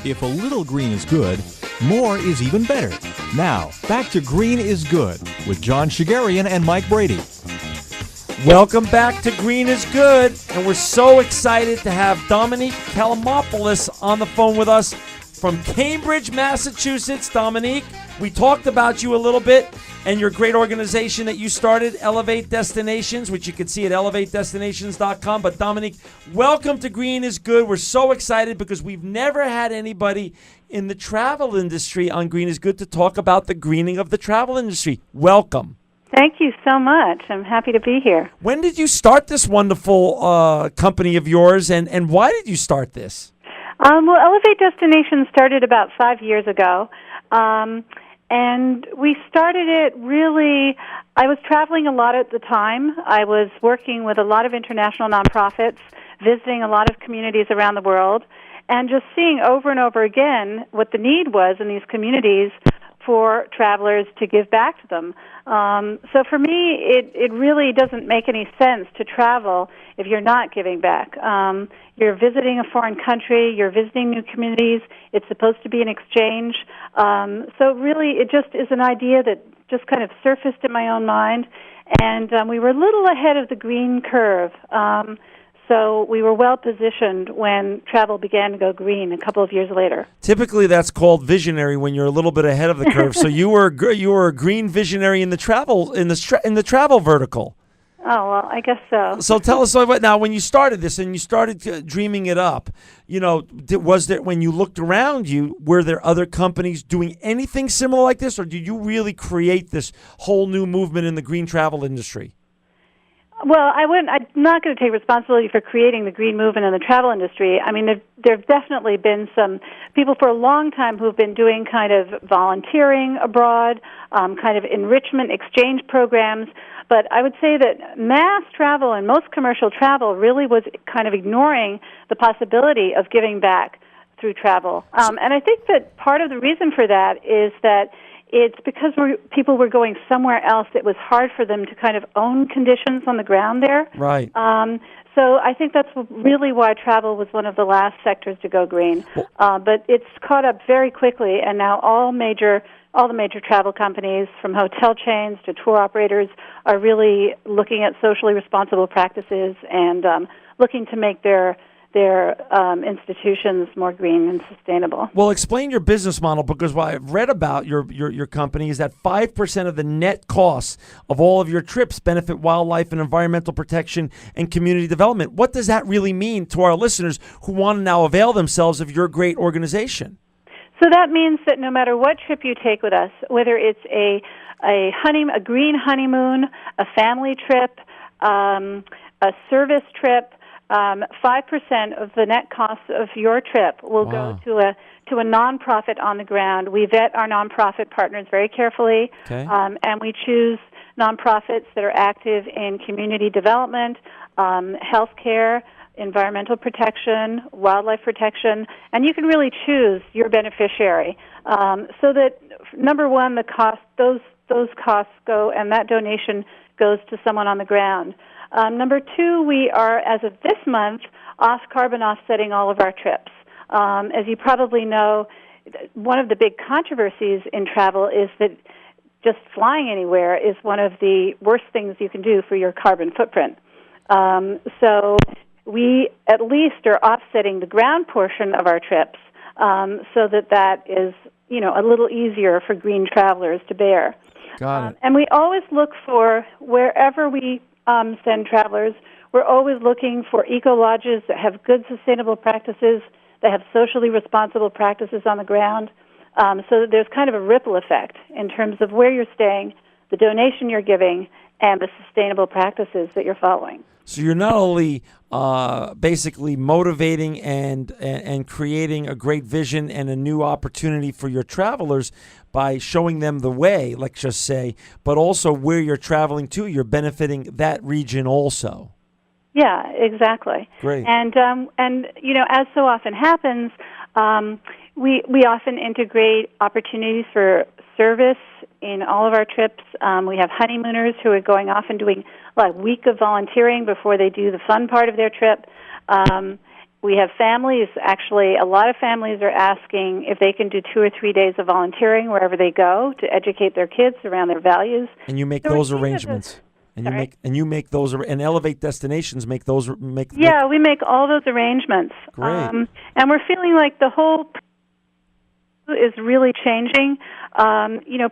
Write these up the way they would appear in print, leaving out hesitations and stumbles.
If a little green is good, more is even better. Now, back to Green is Good with John Shigarian and Mike Brady. Welcome back to Green is Good, and we're so excited to have Dominique Callimanopulos on the phone with us from Cambridge, Massachusetts. Dominique, we talked about you a little bit and your great organization that you started, Elevate Destinations, which you can see at elevatedestinations.com. But Dominique, welcome to Green is Good. We're so excited because we've never had anybody in the travel industry on Green is Good to talk about the greening of the travel industry. Welcome. Thank you so much. I'm happy to be here. When did you start this wonderful company of yours, and why did you start this? Well, Elevate Destinations started about 5 years ago, and we started it really, I was traveling a lot at the time. I was working with a lot of international nonprofits, visiting a lot of communities around the world, and just seeing over and over again what the need was in these communities for travelers to give back to them. So for me, it really doesn't make any sense to travel if you're not giving back. You're visiting a foreign country, you're visiting new communities, it's supposed to be an exchange. So really, it just is an idea that just kind of surfaced in my own mind, and we were a little ahead of the green curve. So we were well positioned when travel began to go green a couple of years later. Typically, that's called visionary when you're a little bit ahead of the curve. So you were a green visionary in the travel vertical. Oh, well, I guess so. So tell us now, when you started this and you started dreaming it up, was there, when you looked around you, were there other companies doing anything similar like this, or did you really create this whole new movement in the green travel industry? Well, I'm not going to take responsibility for creating the green movement in the travel industry. I mean, there have definitely been some people for a long time who've been doing kind of volunteering abroad, kind of enrichment exchange programs. But I would say that mass travel and most commercial travel really was kind of ignoring the possibility of giving back through travel. And I think that part of the reason for that is that it's because people were going somewhere else. It was hard for them to kind of own conditions on the ground there. Right. So I think that's really why travel was one of the last sectors to go green. But it's caught up very quickly, and now all the major travel companies, from hotel chains to tour operators, are really looking at socially responsible practices and looking to make their institutions more green and sustainable. Well, explain your business model, because what I've read about your company is that 5% of the net costs of all of your trips benefit wildlife and environmental protection and community development. What does that really mean to our listeners who want to now avail themselves of your great organization? So that means that no matter what trip you take with us, whether it's a green honeymoon, a family trip, a service trip, 5% of the net cost of your trip will go to a nonprofit on the ground. We vet our nonprofit partners very carefully, and we choose nonprofits that are active in community development, healthcare, environmental protection, wildlife protection, and you can really choose your beneficiary. So that, number one, those costs go, and that donation goes to someone on the ground. Number two, we are, as of this month, carbon offsetting all of our trips. As you probably know, one of the big controversies in travel is that just flying anywhere is one of the worst things you can do for your carbon footprint. So we at least are offsetting the ground portion of our trips so that is, a little easier for green travelers to bear. Got it. And we always look for, wherever we send travelers, we're always looking for eco-lodges that have good sustainable practices, that have socially responsible practices on the ground, so that there's kind of a ripple effect in terms of where you're staying, the donation you're giving, and the sustainable practices that you're following. So you're not only basically motivating and creating a great vision and a new opportunity for your travelers by showing them the way, let's just say, but also where you're traveling to, you're benefiting that region also. Yeah, exactly. Great. And as so often happens, we often integrate opportunities for service in all of our trips. We have honeymooners who are going off and doing a week of volunteering before they do the fun part of their trip. We have families, actually, a lot of families are asking if they can do 2 or 3 days of volunteering wherever they go to educate their kids around their values. And you make those arrangements. And you make those, and Elevate Destinations make those. We make all those arrangements. Great. And we're feeling like the whole is really changing.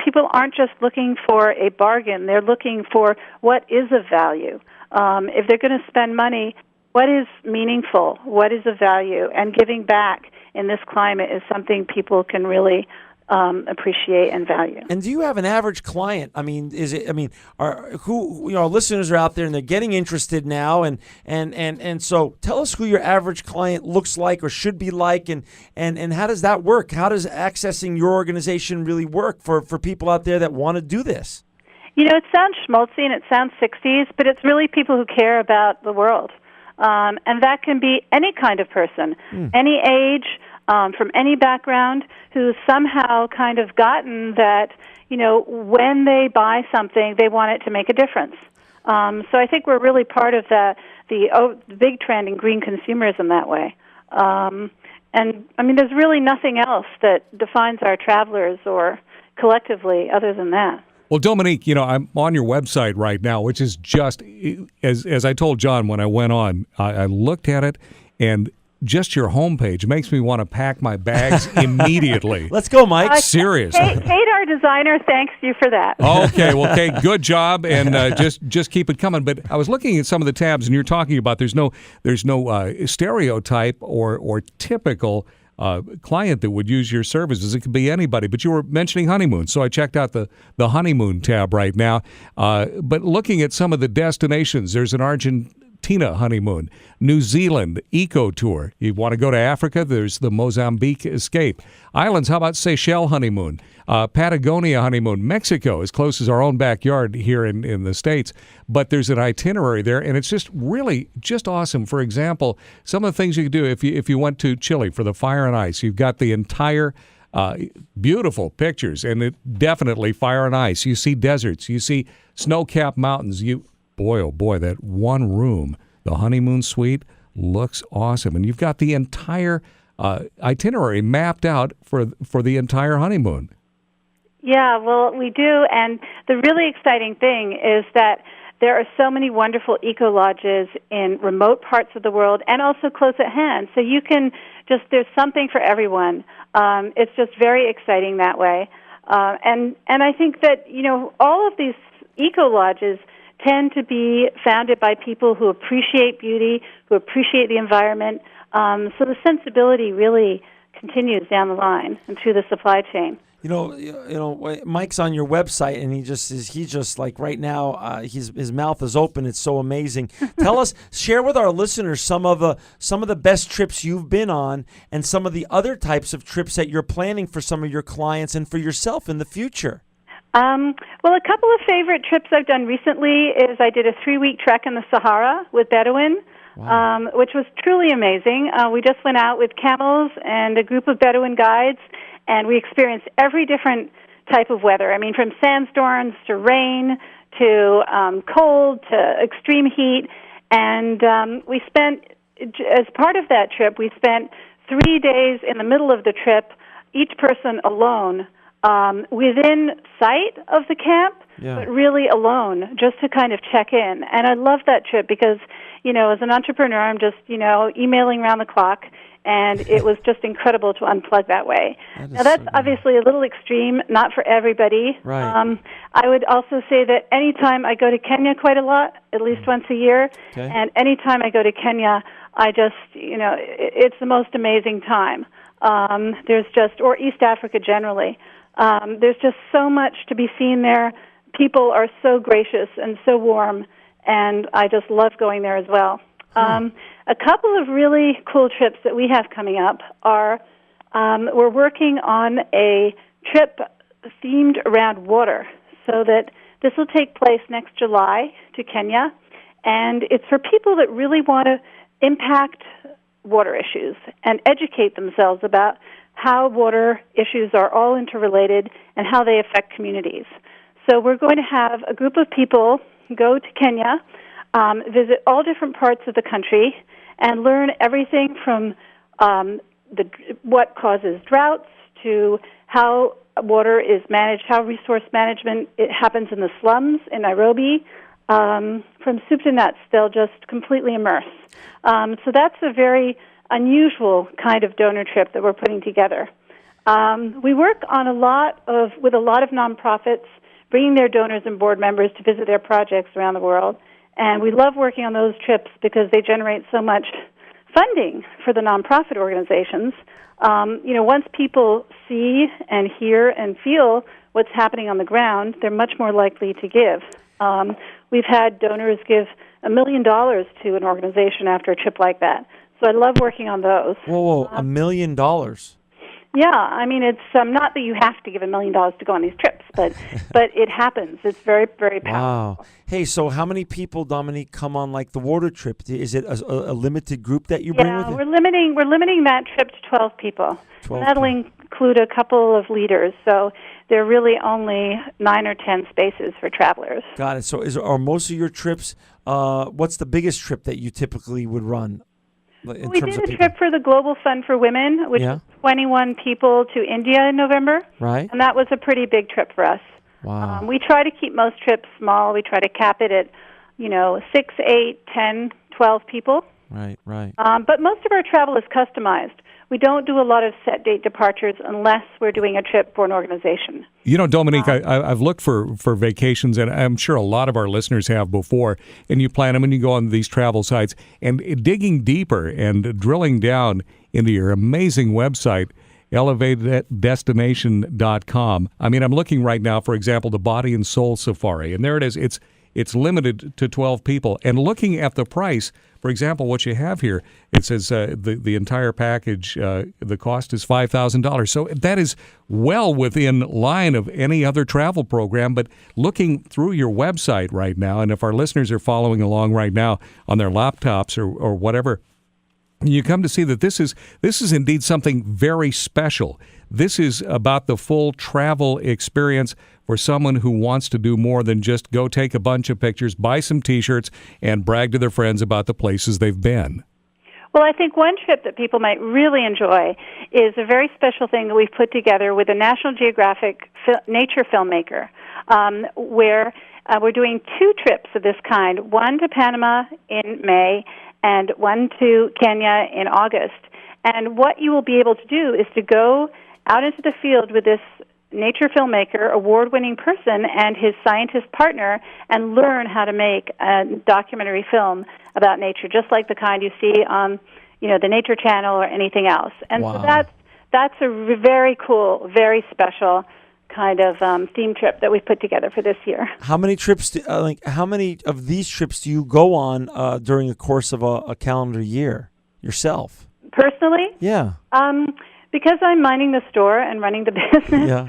People aren't just looking for a bargain; they're looking for what is of value. If they're going to spend money, what is meaningful? What is of value? And giving back in this climate is something people can really appreciate and value. And do you have an average client? I mean, our listeners are out there and they're getting interested now, and so tell us who your average client looks like or should be like, and how does that work? How does accessing your organization really work for people out there that want to do this? It sounds schmaltzy and it sounds 60s, but it's really people who care about the world. And that can be any kind of person, any age, from any background, who's somehow kind of gotten that, when they buy something, they want it to make a difference. So I think we're really part of the big trend in green consumerism that way. And, there's really nothing else that defines our travelers or collectively other than that. Well, Dominique, I'm on your website right now, which is just, as I told John when I went on, I looked at it, and just your homepage makes me want to pack my bags immediately. Let's go, Mike. Seriously. Kate, our designer, thanks you for that. Okay, well, Kate, good job, and just keep it coming. But I was looking at some of the tabs, and you're talking about there's no stereotype or typical client that would use your services. It could be anybody, but you were mentioning honeymoon, so I checked out the honeymoon tab right now. But looking at some of the destinations, there's an Argentina honeymoon, New Zealand eco tour. You want to go to Africa, there's the Mozambique Escape. Islands, how about Seychelles honeymoon? Patagonia honeymoon, Mexico, as close as our own backyard here in the States. But there's an itinerary there, and it's just really just awesome. For example, some of the things you could do if you went to Chile for the Fire and Ice, you've got the entire beautiful pictures, and it definitely fire and ice. You see deserts, you see snow-capped mountains. Boy, oh boy, that one room, the honeymoon suite, looks awesome. And you've got the entire itinerary mapped out for the entire honeymoon. Yeah, well, we do. And the really exciting thing is that there are so many wonderful eco-lodges in remote parts of the world and also close at hand. So you can there's something for everyone. It's just very exciting that way. And I think that, all of these eco-lodges tend to be founded by people who appreciate beauty, who appreciate the environment. So the sensibility really continues down the line and through the supply chain. Mike's on your website, and he's just like right now, his mouth is open. It's so amazing. Share with our listeners some of the best trips you've been on, and some of the other types of trips that you're planning for some of your clients and for yourself in the future. Well, a couple of favorite trips I've done recently is I did a 3-week trek in the Sahara with Bedouin. Wow. Which was truly amazing. We just went out with camels and a group of Bedouin guides, and we experienced every different type of weather. From sandstorms to rain to cold to extreme heat. And we spent, as part of that trip, we spent 3 days in the middle of the trip, each person alone, within sight of the camp, but really alone, just to kind of check in. And I love that trip because, as an entrepreneur, I'm just, emailing around the clock, and it was just incredible to unplug that way. That's obviously a little extreme, not for everybody. Right. I would also say that anytime I go to Kenya quite a lot, at least once a year, and anytime I go to Kenya, I just, it's the most amazing time. Or East Africa generally. There's just so much to be seen there. People are so gracious and so warm, and I just love going there as well. A couple of really cool trips that we have coming up are we're working on a trip themed around water, so that this will take place next July to Kenya, and it's for people that really want to impact water issues and educate themselves about how water issues are all interrelated and how they affect communities. So we're going to have a group of people go to Kenya, visit all different parts of the country, and learn everything from what causes droughts to how water is managed, how resource management it happens in the slums in Nairobi. From soup to nuts, they'll just completely immerse. So that's a very unusual kind of donor trip that we're putting together. We work on with a lot of nonprofits, bringing their donors and board members to visit their projects around the world. And we love working on those trips because they generate so much funding for the nonprofit organizations. Once people see and hear and feel what's happening on the ground, they're much more likely to give. We've had donors give $1 million to an organization after a trip like that. So I love working on those. Whoa, $1 million? Yeah, I mean, it's not that you have to give $1 million to go on these trips, but it happens. It's very, very powerful. Wow. Hey, so how many people, Dominique, come on like the water trip? Is it a limited group that you bring with you? We're limiting that trip to 12 people. 12 That'll include a couple of leaders, so there are really only 9 or 10 spaces for travelers. Got it. So are most of your trips, what's the biggest trip that you typically would run? We did a trip for the Global Fund for Women, which was 21 people to India in November. Right. And that was a pretty big trip for us. Wow. We try to keep most trips small. We try to cap it at, 6, 8, 10, 12 people. Right. But most of our travel is customized. We don't do a lot of set date departures unless we're doing a trip for an organization. Dominique, I've looked for vacations, and I'm sure a lot of our listeners have before, and you plan them and you go on these travel sites, and digging deeper and drilling down into your amazing website, elevatedestination.com. I mean, I'm looking right now, for example, the Body and Soul Safari, and there it is. It's limited to 12 people. And looking at the price, for example, what you have here, it says the entire package, the cost is $5,000. So that is well within line of any other travel program. But looking through your website right now, and if our listeners are following along right now on their laptops or whatever, you come to see that this is indeed something very special. This is about the full travel experience for someone who wants to do more than just go take a bunch of pictures, buy some T-shirts, and brag to their friends about the places they've been. Well, I think one trip that people might really enjoy is a very special thing that we've put together with a National Geographic nature filmmaker, where we're doing 2 trips of this kind, one to Panama in May and one to Kenya in August. And what you will be able to do is to go out into the field with this nature filmmaker, award-winning person, and his scientist partner, and learn how to make a documentary film about nature, just like the kind you see on, the Nature Channel or anything else. And so that's a very cool, very special kind of theme trip that we've put together for this year. How many trips? How many of these trips do you go on during the course of a calendar year yourself? Personally? Yeah. Because I'm minding the store and running the business,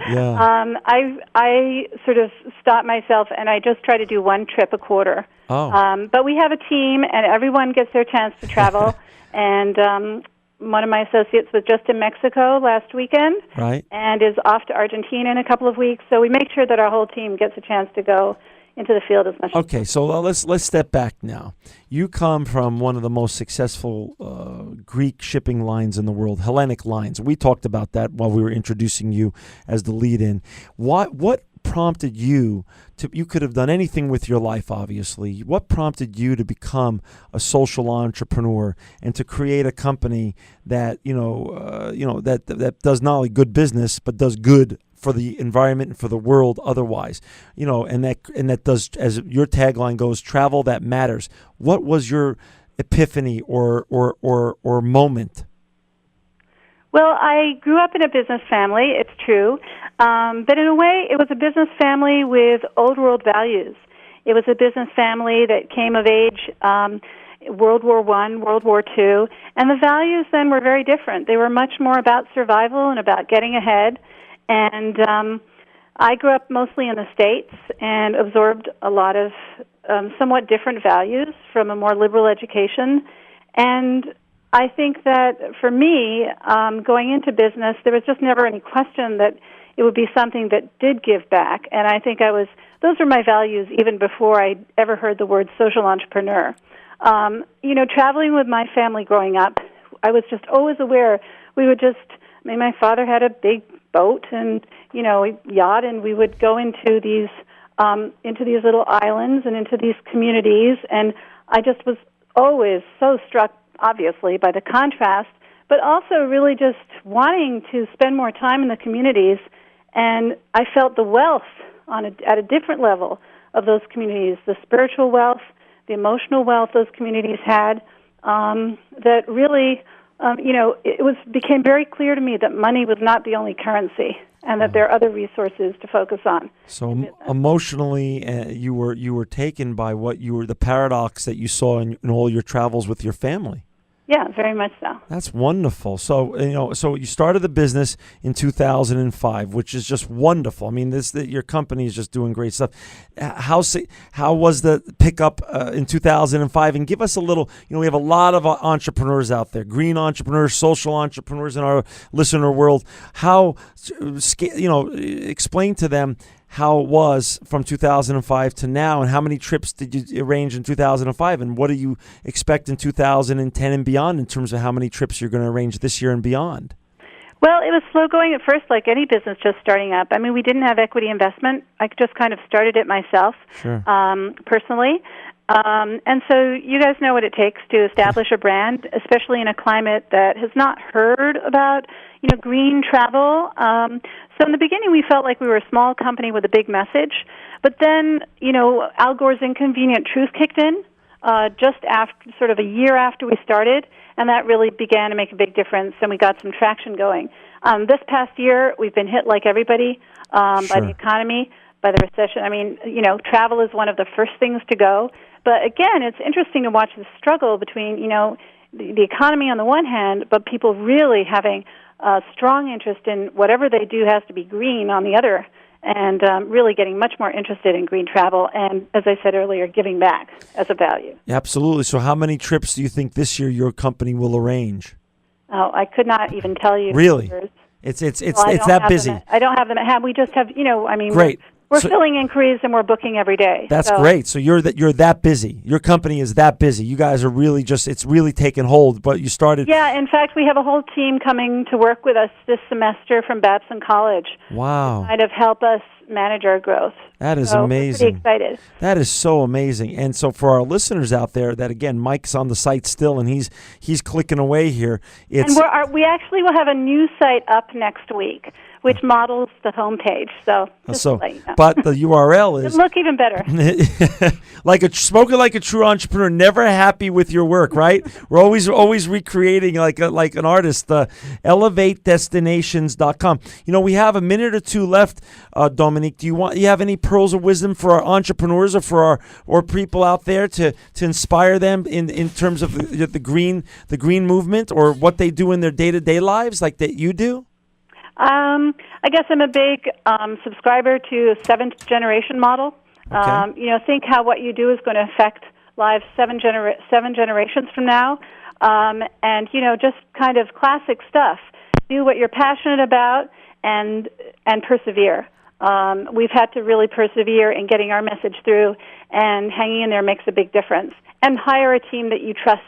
I sort of stop myself and I just try to do 1 trip a quarter. Oh. But we have a team and everyone gets their chance to travel. And one of my associates was just in Mexico last weekend, right, and is off to Argentina in a couple of weeks. So we make sure that our whole team gets a chance to go into the field as much as possible. So let's step back now. You come from one of the most successful Greek shipping lines in the world, Hellenic Lines. We talked about that while we were introducing you as the lead-in. What prompted you to? You could have done anything with your life, obviously. What prompted you to become a social entrepreneur and to create a company that that does not only good business but does good for the environment and for the world otherwise, and that does, as your tagline goes, travel that matters. What was your epiphany or moment? Well, I grew up in a business family, it's true, but in a way it was a business family with old world values. It was a business family that came of age World War I, World War II, and the values then were very different. They were much more about survival and about getting ahead. And I grew up mostly in the States and absorbed a lot of somewhat different values from a more liberal education. And I think that for me, going into business, there was just never any question that it would be something that did give back. And I think those were my values even before I ever heard the word social entrepreneur. Traveling with my family growing up, I was just always aware. My father had a big boat and, yacht, and we would go into these little islands and into these communities, and I just was always so struck, obviously, by the contrast, but also really just wanting to spend more time in the communities, and I felt the wealth at a different level of those communities, the spiritual wealth, the emotional wealth those communities had, that really, became very clear to me that money was not the only currency, and that there are other resources to focus on. So emotionally, you were taken by the paradox that you saw in all your travels with your family. Yeah, very much so. That's wonderful. So, so you started the business in 2005, which is just wonderful. I mean, your company is just doing great stuff. How was the pickup in 2005? And give us a little, we have a lot of entrepreneurs out there, green entrepreneurs, social entrepreneurs in our listener world. Explain to them how it was from 2005 to now, and how many trips did you arrange in 2005, and what do you expect in 2010 and beyond in terms of how many trips you're going to arrange this year and beyond? Well, it was slow going at first, like any business just starting up. I mean, we didn't have equity investment. I just kind of started it myself, sure. Personally. And so you guys know what it takes to establish a brand, especially in a climate that has not heard about, green travel. So in the beginning, we felt like we were a small company with a big message. But then, Al Gore's Inconvenient Truth kicked in just after, sort of a year after we started, and that really began to make a big difference, and we got some traction going. This past year, we've been hit like everybody by the economy, by the recession. I mean, travel is one of the first things to go. But again, it's interesting to watch the struggle between, the economy on the one hand, but people really having a strong interest in whatever they do has to be green on the other, and really getting much more interested in green travel and, as I said earlier, giving back as a value. Absolutely. So how many trips do you think this year your company will arrange? Oh, I could not even tell you. Really? It's that busy. I don't have them at hand. We just have, Great. We're filling inquiries and we're booking every day. That's great. So you're that busy. Your company is that busy. You guys are really it's really taken hold. But you started. Yeah. In fact, we have a whole team coming to work with us this semester from Babson College. Wow. To kind of help us manage our growth. That is amazing. We're pretty excited. That is so amazing. And so for our listeners out there, that again, Mike's on the site still, and he's clicking away here. We actually will have a new site up next week, which models the homepage. So but the URL is it'll look even better. Spoken like a true entrepreneur, never happy with your work, right? We're always recreating like an artist. ElevateDestinations.com. We have a minute or two left, Dominique. Do you have any pearls of wisdom for our entrepreneurs or people out there to inspire them in terms of the green movement, or what they do in their day-to-day lives like that you do? I guess I'm a big subscriber to a seventh generation model. Okay. Think how what you do is going to affect lives seven generations from now, and just kind of classic stuff. Do what you're passionate about and persevere. We've had to really persevere in getting our message through, and hanging in there makes a big difference. And hire a team that you trust,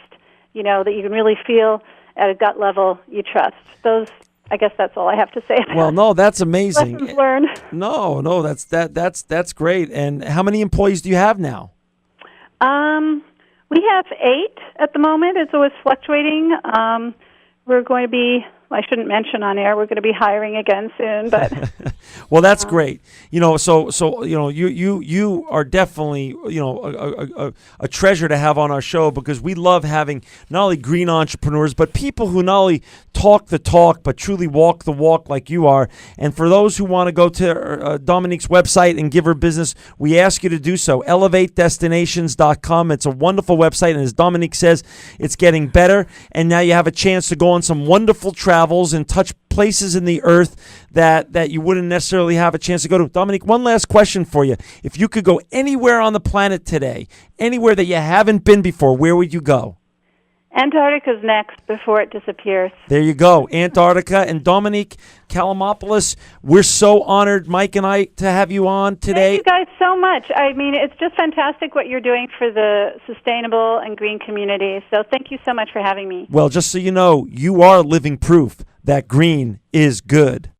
that you can really feel at a gut level you trust. I guess that's all I have to say. Well, no, that's amazing. Lessons learned. No, that's great. And how many employees do you have now? We have 8 at the moment. It's always fluctuating. We're going to be, I shouldn't mention on air, we're going to be hiring again soon, but well, that's great. You are definitely, a treasure to have on our show, because we love having not only green entrepreneurs, but people who not only talk the talk, but truly walk the walk like you are. And for those who want to go to Dominique's website and give her business, we ask you to do so. ElevateDestinations.com. It's a wonderful website, and as Dominique says, it's getting better. And now you have a chance to go on some wonderful travels and touch places in the earth that you wouldn't necessarily have a chance to go to. Dominique, one last question for you. If you could go anywhere on the planet today, anywhere that you haven't been before, where would you go? Antarctica's next before it disappears. There you go. Antarctica. And Dominique Callimanopulos, we're so honored, Mike and I, to have you on today. Thank you guys so much. I mean, it's just fantastic what you're doing for the sustainable and green community. So thank you so much for having me. Well, just so you know, you are living proof that green is good.